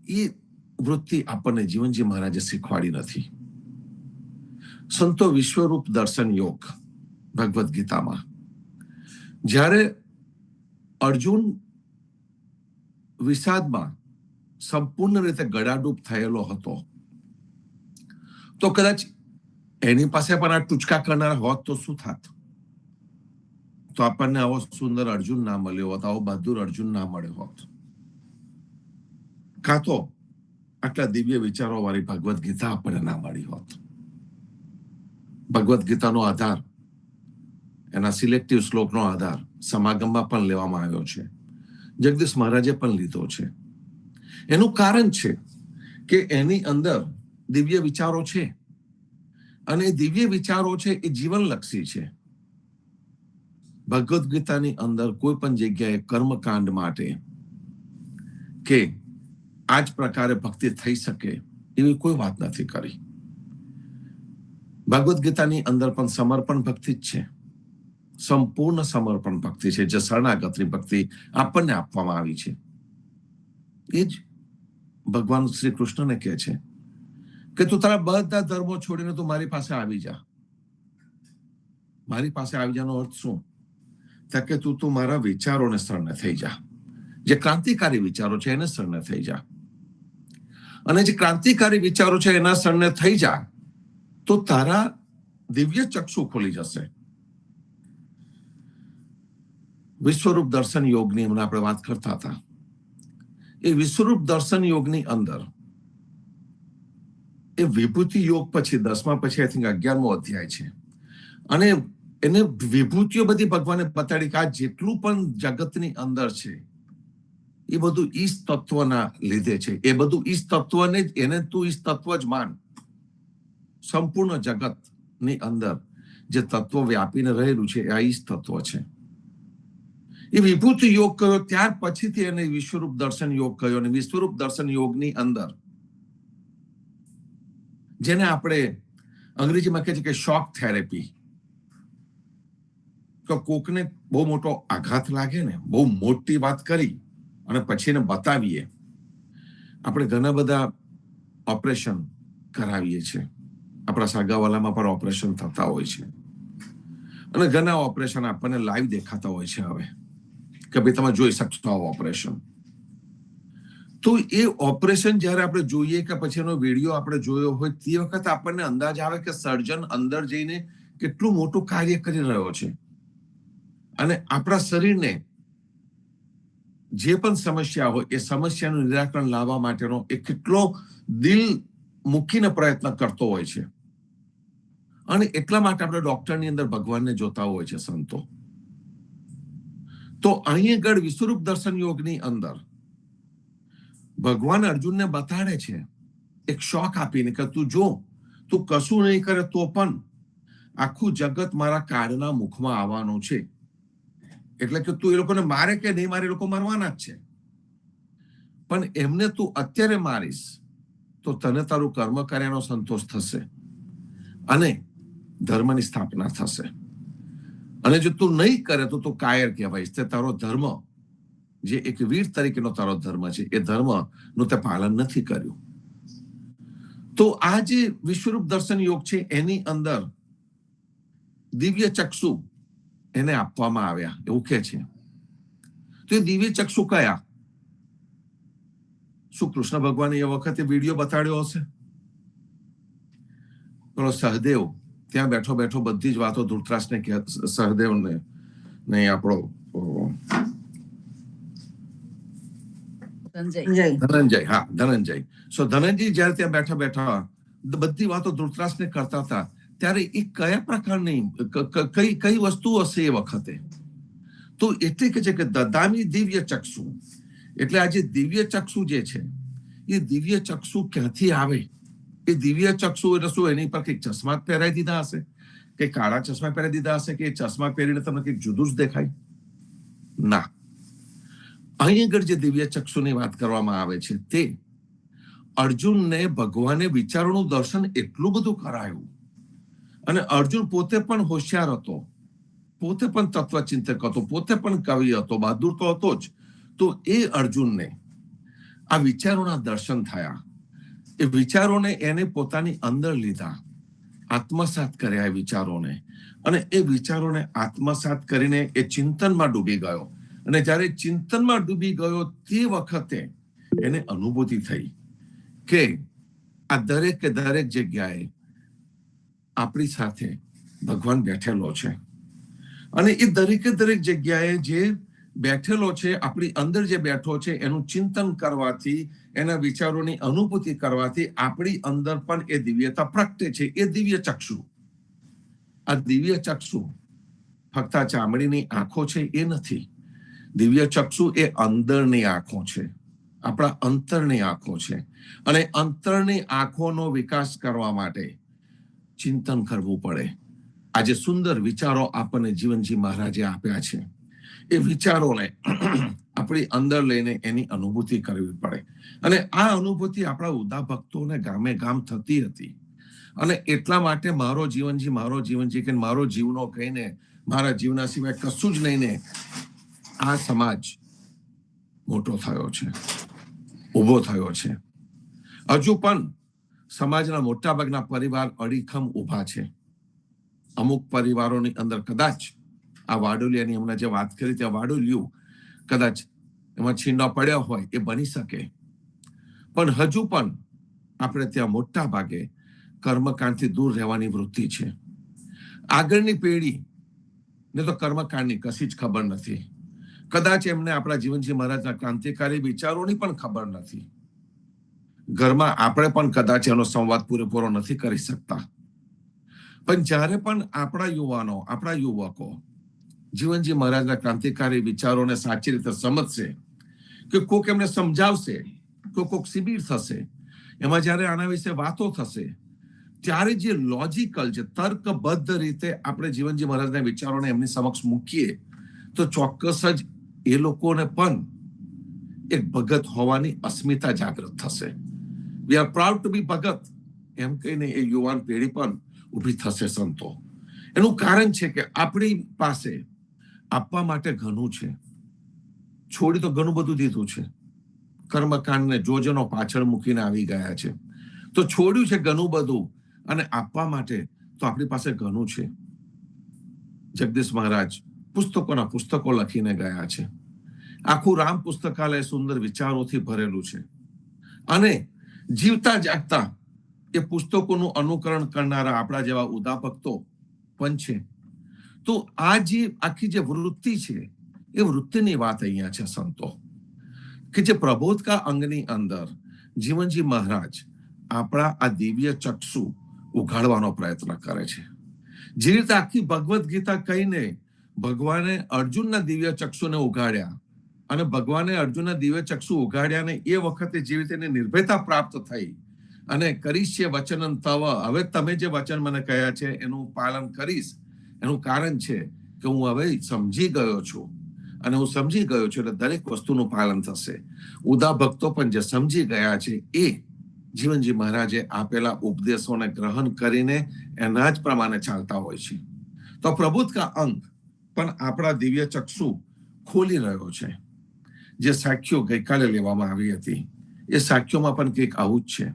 એ વૃત્તિ આપણને જીવનજી મહારાજે શીખવાડી નથી. સંતો વિશ્વરૂપ દર્શન યોગ ભગવદ્ ગીતામાં જ્યારે અર્જુન વિષાદમાં સંપૂર્ણ રીતે ગળાડૂબ થયેલો હતો, તો કદાચ એની પાસે પણ આ ટૂચકા કરનાર હોત તો શું થાત? તો આપણને આવો સુંદર અર્જુન ના મળ્યો હોત, આવો બહાદુર અર્જુન ના મળ્યો હોત, કાં તો આટલા દિવ્ય વિચારો વાળી ભગવદ્ ગીતા આપણને ના મળી હોત. ભગવદ્ ગીતાનો આધાર, એના સિલેક્ટિવ શ્લોકનો આધાર સમાગમમાં પણ લેવામાં આવ્યો છે, જગદીશ મહારાજે પણ લીધો છે. એનું કારણ છે કે એની અંદર દિવ્ય વિચારો છે, અને દિવ્ય વિચારો છે એ જીવનલક્ષી છે. ભગવદ્ ગીતાની અંદર કોઈ પણ જગ્યાએ કર્મકાંડ માટે કે આ જ પ્રકારે ભક્તિ થઈ શકે એવી કોઈ વાત નથી કરી. ભગવદ્ ગીતાની અંદર પણ સમર્પણ ભક્તિ જ છે, સંપૂર્ણ સમર્પણ ભક્તિ છે, જે શરણાગતની ભક્તિ આપણને આપવામાં આવી છે. એ જ ભગવાન શ્રી કૃષ્ણને કહે છે કે તું તારા બધા ધર્મો છોડીને તું મારી પાસે આવી જા. મારી પાસે આવી જાનો અર્થ શું? કે તું મારા વિચારોને શરણે થઈ જા, જે ક્રાંતિકારી વિચારો છે એને શરણે થઈ જા. અને જે ક્રાંતિકારી વિચારો છે એના શરણે થઈ જા, તો તારા દિવ્ય ચક્ષુ ખોલી જશે. વિશ્વરૂપ દર્શન યોગની હમણાં આપણે વાત કરતા હતા. એ વિશ્વરૂપ દર્શન યોગની અંદર એ વિભૂતિ યોગ પછી 10મા પછી આઈ થિંક 11મો અધ્યાય છે, અને એને વિભૂતિઓ બધી ભગવાને બતાડી કે આ જેટલું પણ જગતની અંદર છે એ બધું ઈશ તત્વના લીધે છે. એ બધું ઈશ તત્વને જ, એને તું ઈશ તત્વ જ માન. સંપૂર્ણ જગતની અંદર જે તત્વ વ્યાપીને રહેલું છે એ આ ઈશ તત્વ છે. એ વિભૂતિ યોગ કયો, ત્યાર પછીથી એને વિશ્વરૂપ દર્શન યોગ કયો. અને વિશ્વરૂપ દર્શન યોગની અંદર જેને આપણે અંગ્રેજીમાં કહે છે કે શોક થેરેપી, તો કોકને બહુ મોટો આઘાત લાગે ને, બહુ મોટી વાત કરી અને પછી એને બતાવીએ. આપણે ઘણા બધા ઓપરેશન કરાવીએ છીએ, આપણા સાગાવાલામાં પણ ઓપરેશન થતા હોય છે, અને ઘણા ઓપરેશન આપણને લાઈવ દેખાતા હોય છે હવે કે ભાઈ તમે જોઈ શકશો આ ઓપરેશન. તો એ ઓપરેશન જ્યારે આપણે જોઈએ કે પછી એનો વિડીયો આપણે જોયો હોય, તે વખતે આપણને અંદાજ આવે કે સર્જન અંદર જઈને કેટલું મોટું કાર્ય કરી રહ્યો છે, અને આપણા શરીરને જે પણ સમસ્યા હોય એ સમસ્યાનું નિરાકરણ લાવવા માટેનો એ કેટલો દિલ મૂકીને પ્રયત્ન કરતો હોય છે. અને એટલા માટે આપણે ડોક્ટરની અંદર ભગવાનને જોતા હોય છે સંતો. તો અહીં આગળ વિશ્વરૂપ દર્શન યોગની અંદર ભગવાન અર્જુનને બતાડે છે એક શોખ આપીને કે તું જો, તું કશું નહીં કરે તો પણ આખું જગત મારા કાળના મુખમાં આવવાનું છે. એટલે કે તું એ લોકોને મારે કે નહીં મારે, એ લોકો મરવાના જ છે. પણ એમને તું અત્યારે મારીશ તો તને તારું કર્મ કર્યાનો સંતોષ થશે અને ધર્મની સ્થાપના થશે. અને જો તું નહીં કરે તો તું કાયર કહેવાઈશ. તે તારો ધર્મ, જે એક વીર તરીકેનો તારો ધર્મ છે, એ ધર્મનું તે પાલન નથી કર્યું. તો આ જે વિશ્વરૂપ દર્શન યોગ છે એની અંદર દિવ્ય ચક્ષુ એને આપવામાં આવ્યા એવું કે છે. તો એ દિવ્ય ચક્ષુ કયા? શું કૃષ્ણ ભગવાને એ વખતે વિડીયો બતાડ્યો હશે? પેલો સહદેવ ત્યાં બેઠો બેઠો બધી જ વાતો ધૃતરાષ્ટ્રને કે સહદેવને નહીં આપણો ધનંજય, હા ધનંજય. સો ધનંજય જયારે ત્યાં બેઠા બેઠા બધી વાતો ધૃતરાષ્ટ્રને કરતા હતા ત્યારે એ કયા પ્રકારની કઈ વસ્તુ હશે એ વખતે? તો એટલે કે છે કે દદામી દિવ્ય ચક્ષુ. એટલે આ જે દિવ્ય ચક્ષુ જે છે એ દિવ્ય ચક્ષુ ક્યાંથી આવે? એ દિવ્ય ચક્ષુ એટલે શું? એની પર કઈક ચશ્મા પહેરાવી દીધા હશે, કે કાળા ચશ્મા પહેરાવી દીધા હશે, કે ચશ્મા પહેરીને તમને કઈક જુદું જ દેખાય? ના. અહીં આગળ જે દિવ્ય ચક્ષુની વાત કરવામાં આવે છે તે અર્જુનને ભગવાને વિચારોનું દર્શન એટલું બધું કરાયું. અને અર્જુન પોતે પણ હોશિયાર હતો, પોતે પણ તત્વચિંતક હતો, પોતે પણ કવિ હતો, બહાદુર તો હતો જ. તો એ અર્જુનને આ વિચારોના દર્શન થયા. એ વિચારોને એને પોતાની અંદર લીધા, આત્મસાત કર્યા એ વિચારોને. અને એ વિચારોને આત્મસાત કરીને એ ચિંતનમાં ડૂબી ગયો. અને જ્યારે ચિંતનમાં ડૂબી ગયો તે વખતે એને અનુભૂતિ થઈ કે આ દરેક જગ્યાએ આપણી સાથે ભગવાન બેઠેલો છે. અને એ દરેક જગ્યાએ જે બેઠેલો છે, આપણી અંદર જે બેઠો છે, એનું ચિંતન કરવાથી, એના વિચારોની અનુભૂતિ કરવાથી આપણી અંદર પણ એ દિવ્યતા પ્રગટે છે. એ દિવ્ય ચક્ષુ. આ દિવ્ય ચક્ષુ ફક્ત ચામડીની આંખો છે એ નથી. દિવ્ય ચક્ષુ એ અંદરની આંખો છે, આપણા અંતરની આંખો છે. અને અંતરની આંખોનો વિકાસ કરવા માટે ચિંતન કરવું પડે. આજે સુંદર વિચારો આપણને જીવનજી મહારાજે આપ્યા છે. એ વિચારોને આપણી અંદર લઈને એની અનુભૂતિ કરવી પડે. અને આ અનુભૂતિ આપણા ઉદા ભક્તોને ગામે ગામ થતી હતી. અને એટલા માટે મારો જીવનજી કે મારો જીવનો કહીને, મારા જીવના સિવાય કશું જ નહીં ને આ સમાજ મોટો થયો છે, ઉભો થયો છે. હજુ પણ સમાજના મોટા ભાગના પરિવાર અડીખમ ઉભા છે. અમુક પરિવારોની અંદર કદાચ આ વાડોલિયાની હમણાં જે વાત કરી ત્યાં વાડોલિયું કદાચ એમાં છીંડા પડ્યા હોય, એ બની શકે. પણ હજુ પણ આપણે ત્યાં મોટા ભાગે કર્મકાંડથી દૂર રહેવાની વૃત્તિ છે. આગળની પેઢી ને તો કર્મકાંડની કશી જ ખબર નથી. કદાચ એમને આપણા જીવનજી મહારાજના ક્રાંતિકારી વિચારોની પણ ખબર નથી. ઘરમાં આપણે પણ કદાચ એનો સંવાદ પૂરેપૂરો નથી કરી શકતા. પણ જ્યારે પણ આપણા યુવાનો, આપણા યુવકો જીવનજી મહારાજના ક્રાંતિકારી વિચારોને સાચી રીતે સમજશે, કે કોક એમને સમજાવશે, કોક શિબિર થશે, એમાં જ્યારે આના વિશે વાતો થશે, ત્યારે જે લોજિકલ, જે તર્કબદ્ધ રીતે આપણે જીવનજી મહારાજના વિચારોને એમની સમક્ષ મૂકીએ તો ચોક્કસ જ એ લોકોને પણ એક ભગત હોવાની અસ્મિતા જાગૃત થશે. વી આર પ્રાઉડ ટુ બી ભગત એમ કહીને એ યુવાન પેઢી પણ ઊભી થશે સંતો. એનું કારણ છે કે આપણી પાસે આપવા માટે ઘણું છે. છોડી તો ઘણું બધું દીધું છે. કર્મકાંડને જોજનો પાછળ મૂકીને આવી ગયા છે. તો છોડ્યું છે ઘણું બધું, અને આપવા માટે તો આપણી પાસે ઘણું છે. જગદીશ મહારાજ પુસ્તકોના પુસ્તકો લખીને ગયા છે. આખું રામ પુસ્તકાલય સુંદર વિચારોથી ભરેલું છે. અને જીવતા જાગતા એ પુસ્તકોનું અનુકરણ કરનારા આપણા જેવા ઉદા ભક્તો પણ છે. તો આ જે આખી જે વૃત્તિ છે એ વૃત્તિની વાત અહીંયા છે સંતો. કે જે પ્રબોધ કા અંગની અંદર જીવનજી મહારાજ આપણા આ દિવ્ય ચક્ષુ ઉઘાડવાનો પ્રયત્ન કરે છે. જે રીતે આખી ભગવદ્ ગીતા કહીને ભગવાને અર્જુનના દિવ્ય ચક્ષુને ઉઘાડ્યા અને ભગવાને અર્જુનના દિવ્ય ચક્ષુ ઉઘાડ્યા ને એ વખતે જે રીતે નિર્ભયતા પ્રાપ્ત થઈ અને કરીશ છે વચનન તવ, હવે તમે જે વચન મને કહ્યા છે એનું પાલન કરીશ. એનું કારણ છે કે હું હવે સમજી ગયો છું અને હું સમજી ગયો છું એટલે દરેક વસ્તુનું પાલન થશે. ઉદા ભક્તો પણ જે સમજી ગયા છે એ જીવનજી મહારાજે આપેલા ઉપદેશોને ગ્રહણ કરીને એના જ પ્રમાણે ચાલતા હોય છે. તો પ્રબુદ્ધ કા અંગ પણ આપણા દિવ્ય ચક્ષુ ખોલી રહ્યો છે. જે સાખ્યો ગઈકાલે લેવામાં આવી હતી એ સાખ્યોમાં પણ કંઈક આવું જ છે.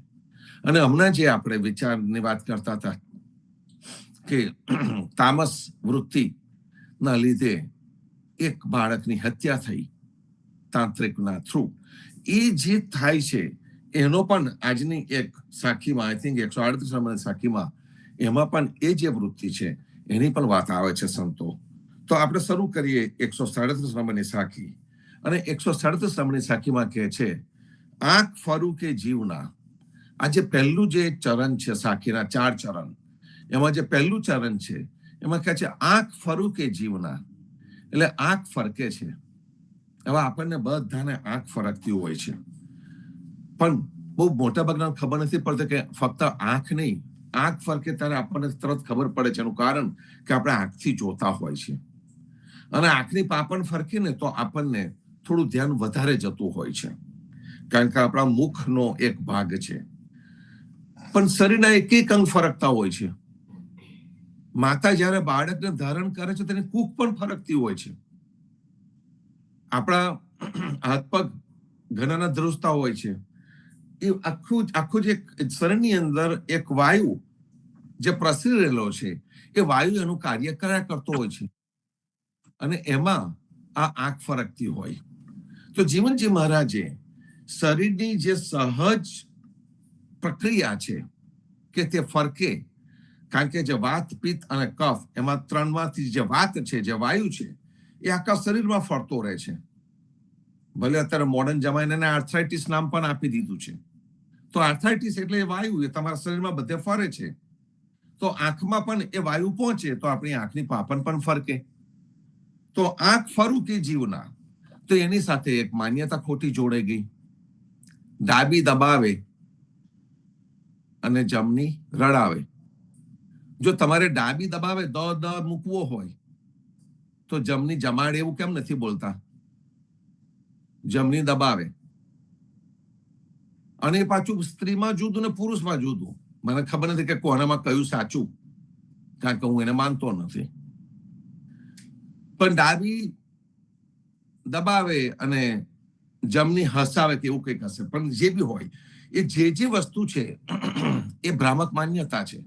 અને હમણાં જે આપણે વિચારની વાત કરતા હતા કે તામસ વૃત્તિના લીધે એક બાળકની હત્યા થઈ તાંત્રિકના થ્રુ, એ જે થાય છે એનો પણ આજની એક સાખીમાં, આઈ થિંક 138 નંબરની સાખીમાં, એમાં પણ એ જે વૃત્તિ છે એની પણ વાત આવે છે સંતો. તો આપણે શરૂ કરીએ 137 નંબરની સાખી. અને 137 નંબરની સાખીમાં કહે છે, આંખ ફરું કે જીવના. આ જે પહેલું જે ચરણ છે સાખીના 4 ચરણ, એમાં જે પહેલું ચરણ છે એમાં કહે છે આંખ ફરું કે જીવના, એટલે આંખ ફરકે છે. હવે આપણને બધાને આંખ ફરકતી હોય છે, પણ બહુ મોટા ભાગના ખબર નથી પડતી કે ફક્ત આંખ નહીં, આંખ ફરકે ત્યારે આપણને તરત ખબર પડે છે. એનું કારણ કે આપણે આંખથી જોતા હોય છે અને આંખની પાપણ ફરકીને તો આપણને થોડું ધ્યાન વધારે જતું હોય છે, કારણ કે આપણા મુખનો એક ભાગ છે. પણ શરીરના એક એક અંગ ફરકતા હોય છે. માતા જયારે બાળકને ધારણ કરે છે તેની કૂખ પણ ફરકતી હોય છે. આપણા હાથ પગ ઘણાના ધ્રુજતા હોય છે. એ આખું જે શરીરની અંદર એક વાયુ જે પ્રસરી રહેલો છે એ વાયુ એનું કાર્ય કર્યા કરતો હોય છે અને એમાં આ આંખ ફરકતી હોય. તો જીવનજી મહારાજે શરીરની જે સહજ પ્રક્રિયા છે કે તે ફરકે, કારણ કે જે વાત, પિત્ત અને કફ, એમાં 3માંથી જે વાત છે, જે વાયુ છે, એ આખા શરીરમાં ફરતો રહે છે. ભલે અત્યારે મોડર્ન જમાનાને આર્થરાઇટિસ નામ પણ આપી દીધું છે. તો આર્થરાઇટિસ એટલે એ વાયુ એ તમારા શરીરમાં બધે ફરે છે. તો આંખમાં પણ એ વાયુ પહોંચે તો આપણી આંખની પાપણ પણ ફરકે. તો આંખ ફરું કે જીવના, તો એની સાથે એક માન્યતા ખોટી જોડાઈ ગઈ. ડાબી દબાવે અને જમણી રડાવે. જો તમારે ડાબી દબાવે દ મૂકવો હોય તો જમણી જમાડે એવું કેમ નથી બોલતા? જમણી દબાવે. અને પાછું સ્ત્રીમાં જુદું ને પુરુષમાં જુદું. મને ખબર નથી કે કોનામાં કયું સાચું, કારણ કે હું એને માનતો નથી. પણ ડાબી દબાવે અને જમણી હસાવે કે એવું કંઈક હશે. પણ જે બી હોય, એ જે વસ્તુ છે એ ભ્રામક માન્યતા છે.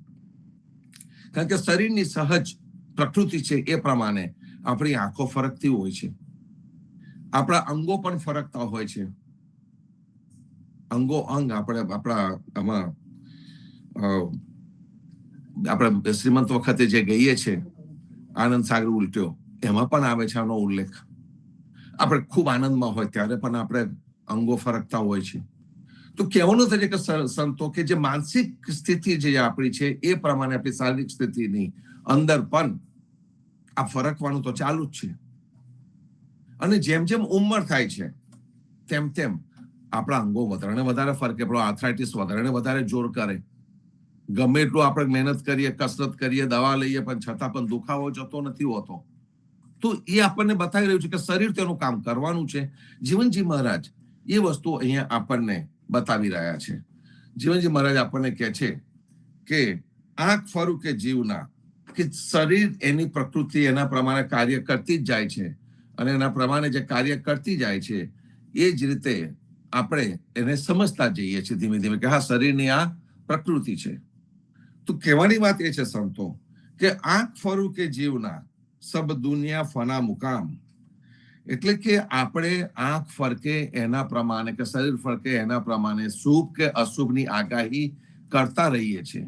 કારણ કે શરીરની સહજ પ્રકૃતિ છે એ પ્રમાણે આપણી આંખો ફરકતી હોય છે, આપણા અંગો પણ ફરકતા હોય છે. અંગો અંગ આપણા આમાં આપણે શ્રીમંત વખતે જે ગઈએ છે આનંદ સાગર ઉલટ્યો, એમાં પણ આવે છે આનો ઉલ્લેખ. આપણે ખૂબ આનંદમાં હોય ત્યારે પણ આપણે અંગો ફરકતા હોય છે. તો કહેવાનું થાય છે કે સંતો કે જે માનસિક સ્થિતિ જે આપણી છે એ પ્રમાણે આપણી શારીરિક સ્થિતિની અંદર પણ આ ફરકવાનું તો ચાલુ જ છે. અને જેમ જેમ ઉંમર થાય છે તેમ તેમ આપણા અંગો વધારે વધારે ફરકે. આપણો આર્થરાઇટિસ વધારે જોર કરે. ગમે એટલું આપણે મહેનત કરીએ, કસરત કરીએ, દવા લઈએ, પણ છતાં પણ દુખાવો જતો નથી હોતો. તો એ આપણને બતાવી રહ્યું છે કે શરીર તેનું કામ કરવાનું છે. જીવનજી મહારાજ એ વસ્તુ અહીંયા આપણને બતાવી રહ્યા છે. જીવનજી મહારાજ આપણને કહે છે કે આંખ ફરું કે જીવના, કે શરીર એની પ્રકૃતિ એના પ્રમાણે કાર્ય કરતી જ જાય છે અને એના પ્રમાણે જે કાર્ય કરતી જાય છે એ જ રીતે આપણે એને સમજતા જઈએ છીએ ધીમે ધીમે કે હા, શરીરની આ પ્રકૃતિ છે. તો કહેવાની વાત એ છે સંતો કે આંખ ફરું કે જીવના, સબ દુનિયા ફના મુકામ. એટલે કે આપણે આંખ ફરકે એના પ્રમાણે, કે શરીર ફરકે એના પ્રમાણે શુભ કે અશુભની આગાહી કરતા રહીએ છીએ.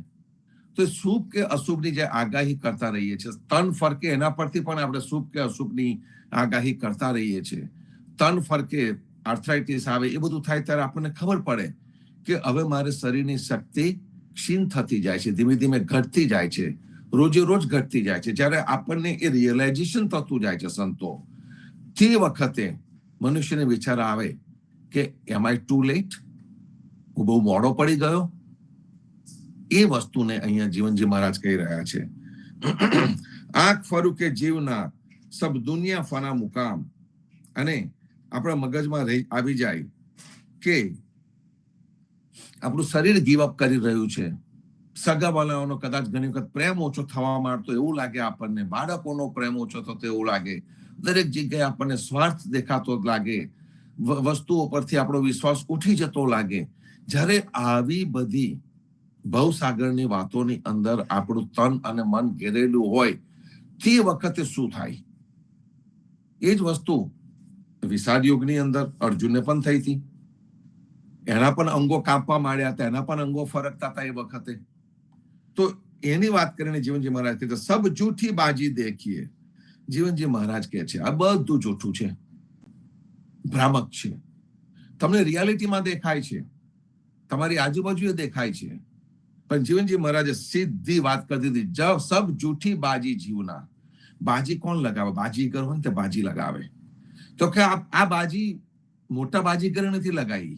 તો શુભ કે અશુભની જે આગાહી કરતા રહીએ છીએ, તન ફરકે એના પરથી પણ આપણે શુભ કે અશુભની આગાહી કરતા રહીએ છીએ. તન ફરકે આર્થરાઇટિસ આવે, એ બધું થાય ત્યારે આપણને ખબર પડે કે હવે મારે શરીરની શક્તિ ક્ષીણ થતી જાય છે, ધીમે ધીમે ઘટતી જાય છે, રોજે રોજ ઘટતી જાય છે. જ્યારે આપણને એ રિયલાઇઝેશન થતું જાય છે સંતો, તે વખતે મનુષ્યને વિચાર આવે કે એમ આઈ ટુ લેટ, હું બહુ મોડો પડી ગયો. એ વસ્તુને અહીંયા જીવનજી મહારાજ કહી રહ્યા છે. આંખ ફરું કે જીવના સબ દુનિયા ફના મુકામ. અને આપણા મગજમાં આવી જાય કે આપણું શરીર ગીવ અપ કરી રહ્યું છે. સગાવાલાઓનો કદાચ ઘણી વખત પ્રેમ ઓછો થવા માંડતો એવું લાગે આપણને, બાળકોનો પ્રેમ ઓછો થતો એવું લાગે, દરેક જગ્યાએ આપણને સ્વાર્થ દેખાતો લાગે, વસ્તુઓ પરથી આપણો વિશ્વાસ ઉઠી જતો લાગે. જ્યારે આવી બધી ભવસાગરની વાતોની અંદર આપણું તન અને મન ઘેરેલું હોય, તે વખતે શું થાય? એ જ વસ્તુ વિષાદ યુગની અંદર અર્જુનને પણ થઈ હતી. એના પણ અંગો કાપવા માંડ્યા હતા, એના પણ અંગો ફરકતા હતા એ વખતે. તો એની વાત કરીને જીવનજી મહારાજ કહે છે સબ જૂઠી બાજી દેખીએ. જીવનજી મહારાજ કહે છે આ બધું જૂઠું છે, ભ્રામક છે. તમને રિયાલિટીમાં દેખાય છે, તમારી આજુબાજુ દેખાય છે, પણ જીવનજી મહારાજે સીધી વાત કરી દીધી, સબ જૂઠી બાજી જીવના. બાજી કોણ લગાવે? બાજીગર હોય ને તે બાજી લગાવે. તો કે આ બાજી મોટા બાજીગરે નથી લગાવી,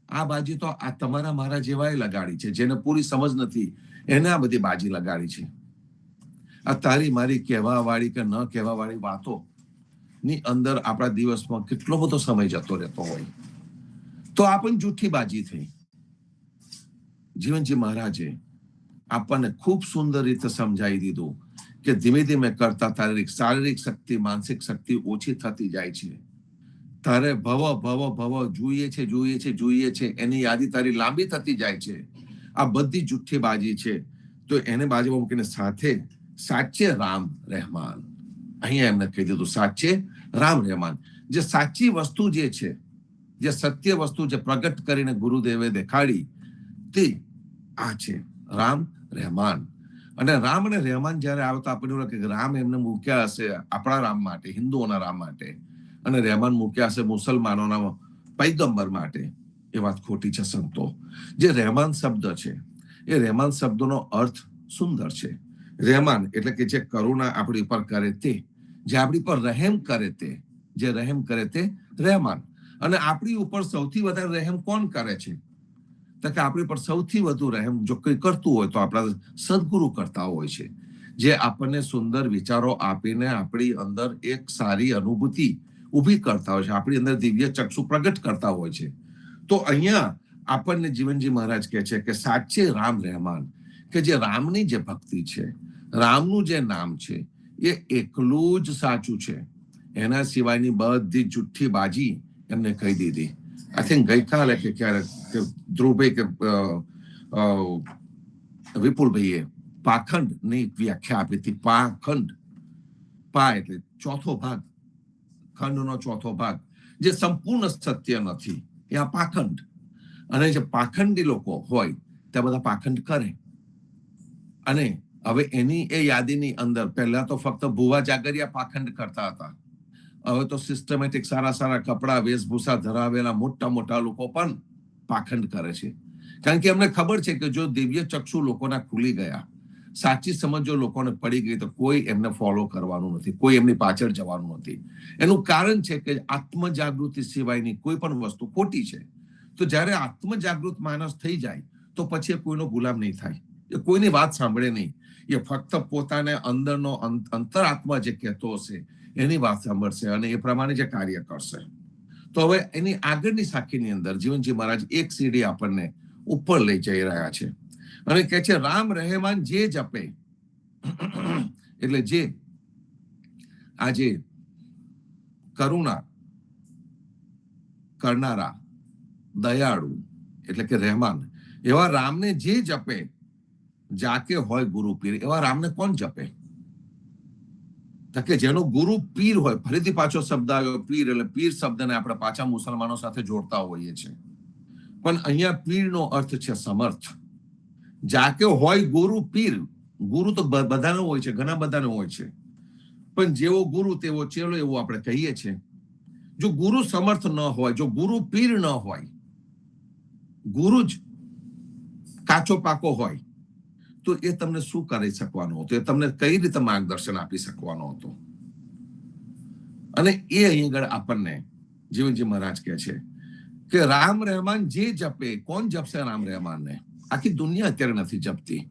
આ બાજી તો આ તમારા મારા જેવાએ લગાડી છે, જેને પૂરી સમજ નથી એને આ બધી બાજી લગાડી છે. આ તારી મારી કહેવા વાળી કે ન કહેવા વાળી વાતો ની અંદર આપણા દિવસમાં કેટલો બધો સમય જતો રહેતો હોય. તો આ પણ જૂઠી બાજી થઈ. જીવનજી મહારાજે આપણને ખૂબ સુંદર રીતે સમજાવી દીધું કે ધીમે ધીમે કરતા શારીરિક શક્તિ, માનસિક શક્તિ ઓછી થતી જાય છે. તારે ભવ જોઈએ છે એની યાદી તારી લાંબી થતી જાય છે. આ બધી જુઠ્ઠી બાજી છે. તો એને બાજુમાં મૂકીને સાથે સાચે રામ રહેમાન, અહીંયા એમને કહી દીધું સાચે રામ રહેમાન. જે સાચી વસ્તુ જે છે, જે સત્ય વસ્તુ જે પ્રગટ કરીને ગુરુદેવે દેખાડી, તે આ છે રામ રહેમાન. અને રામ અને રહેમાન જયારે આવે તો આપણને કે રામ એમને મૂક્યા હશે આપણા રામ માટે, હિન્દુઓના રામ માટે, અને રહેમાન મૂક્યા હશે મુસલમાનોના પૈગંબર માટે. એ વાત ખોટી છે સંતો. જે રહેમાન શબ્દ છે, એ રહેમાન શબ્દનો અર્થ સુંદર છે. રહેમાન એટલે કે જે કરુણા આપણી પર કરે તે, જે આપણી પર રહેમ કરે તે, જે રહેમ કરે તે રહેમાન. અને આપણી ઉપર સૌથી વધારે રહેમ કોણ કરે છે? તો કે આપણી પર સૌથી વધુ રહેમ જો કોઈ કરતું હોય તો આપણા સદગુરુ કરતા હોય છે, જે આપણને સુંદર વિચારો આપીને આપણી અંદર એક સારી અનુભૂતિ ઊભી કરતા હોય છે, આપણી અંદર દિવ્ય ચક્ષુ પ્રગટ કરતા હોય છે. તો અહીંયા આપણને જીવનજી મહારાજ કહે છે કે સાચે રામ રહેમાન, કે જે રામની જે ભક્તિ છે, રામનું જે નામ છે, એ એકલું જ સાચું છે. એના સિવાયની બધી જુઠ્ઠી બાજી એમને કહી દીધી. આઈ થિંક ગઈકાલે કે ક્યારેક ધ્રુવભાઈ કે વિપુલભાઈએ પાખંડની વ્યાખ્યા આપી હતી. પાખંડ, પા એટલે ચોથો ભાગ, ખંડનો ચોથો ભાગ, જે સંપૂર્ણ સત્ય નથી, એ આ પાખંડ. અને જે પાખંડી લોકો હોય તે બધા પાખંડ કરે. અને હવે એની એ યાદીની અંદર પહેલા તો ફક્ત ભુવા જાગરિયા પાખંડ કરતા હતા. હવે તો સિસ્ટમેટિક સારા કપડા વેશભૂષા ધરાવેલા મોટા લોકો પણ પાખંડ કરે છે. કારણ કે એમને ખબર છે કે જો દિવ્ય ચક્ષુ લોકોના ખુલી ગયા, સાચી સમજ જો લોકોને પડી ગઈ, તો કોઈ એમને ફોલો કરવાનું નથી, કોઈ એમની પાછળ જવાનું નથી. એનું કારણ છે કે આત્મજાગૃતિ સિવાયની કોઈ પણ વસ્તુ ખોટી છે. તો જ્યારે આત્મજાગૃત માણસ થઈ જાય તો પછી એ કોઈનો ગુલામ નહીં થાય, એ કોઈની વાત સાંભળે નહીં, એ ફક્ત પોતાને અંદરનો અંતરાત્મા જે કહેતો હશે એની વાત સાંભળશે અને એ પ્રમાણે જે કાર્ય કરશે. તો હવે એની આગળની સાખીની અંદર જીવનજી મહારાજ એક સીડી આપણને ઉપર લઈ જઈ રહ્યા છે અને કહે છે રામ રહેમાન જે જપે, એટલે જે આજે કરુણા કરનારા દયાળુ એટલે કે રહેમાન, એવા રામને જે જપે, જાકે હોય ગુરુ પીર. એવા રામને કોણ જપે? કે જેનો ગુરુ પીર હોય. ફરીથી પાછો શબ્દ આવ્યો પીર, એટલે પીર શબ્દને આપણે પાછા મુસલમાનો સાથે જોડતા હોઈએ છીએ, પણ અહીંયા પીરનો અર્થ છે સમર્થ. જાકે હોય ગુરુ પીર. ગુરુ તો બધાનો હોય છે, ઘણા બધાનો હોય છે, પણ જેવો ગુરુ તેવો ચેલો, એવું આપણે કહીએ છીએ. જો ગુરુ સમર્થ ન હોય, જો ગુરુ પીર ન હોય, ગુરુ જ કાચો પાકો હોય, તો એ તમને શું કરી શકવાનો હતો? એ તમને કઈ રીતે માર્ગદર્શન આપી શકવાનો હતો? અને એ અહીં આગળ આપણને જીવનજી મહારાજ કહે છે કે રામ રહેમાન જે જપે, કોણ જપશે રામ રહેમાનને? આખી દુનિયા અત્યારે નથી જપતી.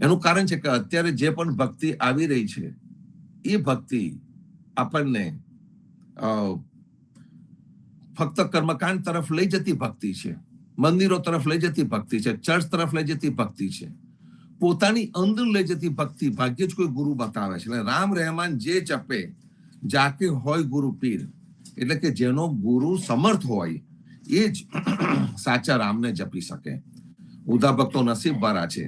એનું કારણ છે કે અત્યારે જે પણ ભક્તિ આવી રહી છે એ ભક્તિ આપણને ફક્ત કર્મકાંડ તરફ લઈ જતી ભક્તિ છે, મંદિરો તરફ લઈ જતી ભક્તિ છે, ચર્ચ તરફ લઈ જતી ભક્તિ છે, પોતાની અંદર લઈ જતી ભક્તિ ભાગ્યે જ કોઈ ગુરુ બતાવે છે. રામ રહેમાન જે જપે જાકે હોય ગુરુ પીર, એટલે કે જેનો ગુરુ સમર્થ હોય એ જ સાચા રામને જપી શકે. ઉદા ભક્તો નસીબ વાળા છે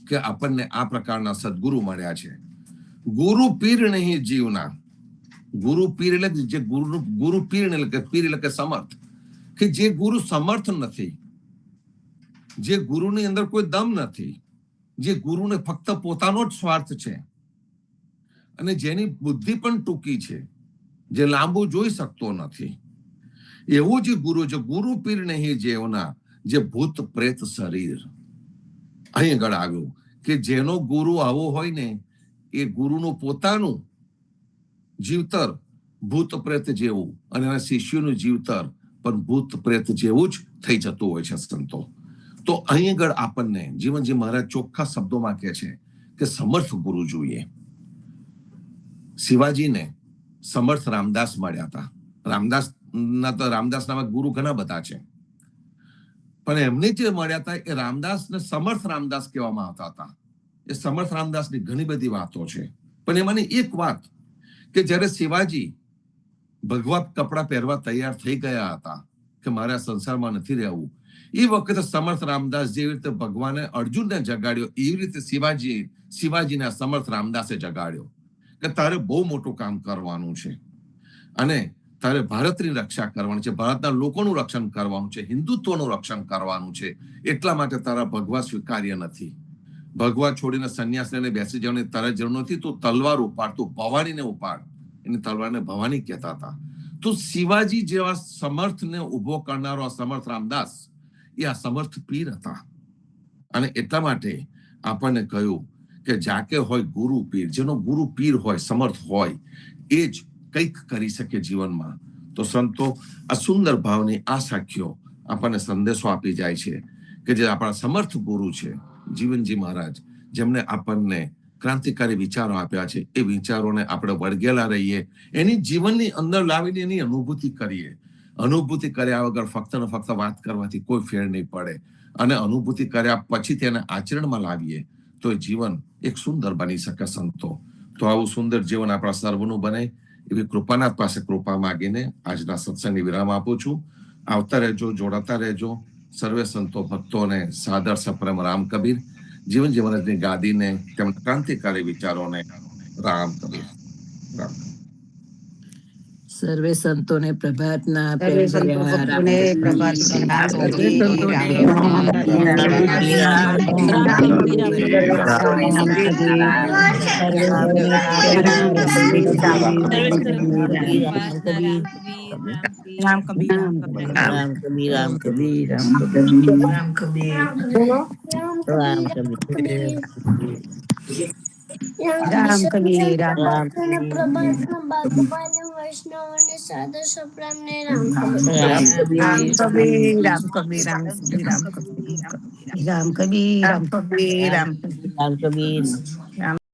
કે આપણને આ પ્રકારના સદગુરુ મળ્યા છે. ગુરુ પીર નહીં જીવના. ગુરુ પીર એટલે જે ગુરુ પીર એટલે કે પીર એટલે કે સમર્થ, કે જે ગુરુ સમર્થ નથી, જે ગુરુની અંદર કોઈ દમ નથી, જે ગુરુને ફક્ત પોતાનો જ સ્વાર્થ છે અને જેની બુદ્ધિ પણ ટૂંકી છે, જે લાંબુ જોઈ શકતો નથી, એવું જે ગુરુ, જે ગુરુ પીર નહીં જેવના, જે ભૂત પ્રેત શરીર. અહીં આગળ આવ્યું કે જેનો ગુરુ આવો હોય ને એ ગુરુનું પોતાનું જીવતર ભૂત પ્રેત જેવું અને એના શિષ્યોનું જીવતર પણ ભૂત પ્રેત જેવું જ થઈ જતું હોય છે સંતો. તો અહીં આગળ આપણને જીવનજી મહારાજ ચોખ્ખા શબ્દોમાં કહે છે કે સમર્થ ગુરુ જોઈએ. શિવાજીને સમર્થ રામદાસ મળ્યા હતા. રામદાસ નામક ગુરુ ઘણા બધા છે, પણ એમને જે મળ્યા હતા એ રામદાસને સમર્થ રામદાસ કહેવામાં આવતા હતા. એ સમર્થ રામદાસની ઘણી બધી વાતો છે, પણ એમાંની એક વાત કે જ્યારે શિવાજી ભગવા કપડા પહેરવા તૈયાર થઈ ગયા હતા કે મારે આ સંસારમાં નથી રહેવું, એ વખતે સમર્થ રામદાસ જેવી રીતે ભગવાને અર્જુનને જગાડ્યો એવી રીતે શિવાજીને સમર્થ રામદાસે જગાડ્યો કે તારે બહુ મોટું કામ કરવાનું છે અને તારે ભારતની રક્ષા કરવાની છે, ભારતના લોકોનું રક્ષણ કરવાનું છે, હિન્દુત્વનું રક્ષણ કરવાનું છે. એટલા માટે તારા ભગવા સ્વીકાર્ય નથી. ભગવા છોડીને સંન્યાસ લઈને બેસી જવાની તારે જરૂર નથી. તું તલવાર ઉપાડ, તું ભવાનીને ઉપાડ. એની તલવારને ભવાની કહેતા હતા. તો શિવાજી જેવા સમર્થને ઉભો કરનારો સમર્થ રામદાસ એ આ સમર્થ પીર હતા. અને એટલા માટે આપણને કહ્યું કે જાકે હોય ગુરુ પીર, જેનો ગુરુ પીર હોય, સમર્થ હોય, એ જ કંઈક કરી શકે જીવનમાં. તો સંતો આ સુંદર ભાવની આ સાખ્યો આપણને સંદેશો આપી જાય છે કે જે આપણા સમર્થ ગુરુ છે જીવનજી મહારાજ, જેમને આપણને ક્રાંતિકારી વિચારો આપ્યા છે, એ વિચારોને આપણે વળગેલા રહીએ, એની જીવનની અંદર લાવીને એની અનુભૂતિ કરીએ. અનુભૂતિ કર્યા વગર ફક્ત ને ફક્ત વાત કરવાથી કોઈ ફેર નહીં પડે, અને અનુભૂતિ કર્યા પછી તેને આચરણમાં લાવીએ તો જીવન એક સુંદર બની શકે સંતો. તો આવું સુંદર જીવન આપણા સર્વનું બને એવી કૃપાનાથ પાસે કૃપા માગીને આજના સત્સંગની વિરામ આપું છું. આવતા રહેજો, જોડાતા રહેજો. સર્વે સંતો ભક્તોને સાદર સપ્રેમ રામ કબીર. જીવનજી મહારાજની ગાદીને, તેમના ક્રાંતિકારી વિચારોને રામ કબીર. રામ. સર્વે સંતોને પ્રભાતના સર્વે સંતો ભક્તોને પ્રભાતના રામ કબીર, રામ કબીર, રામ કબીર, રામ કબીર, રામ કબીર. રામ કબીર, રામ પ્રભાતના ભગવાન વૈષ્ણવને સાદર સપ્રામને રામ કબીર, રામ કબીર, રામ કબીર, રામ કબીર, રામ કબીર, રામ કબીર, રામ કબીર, રામ કબીર, રામ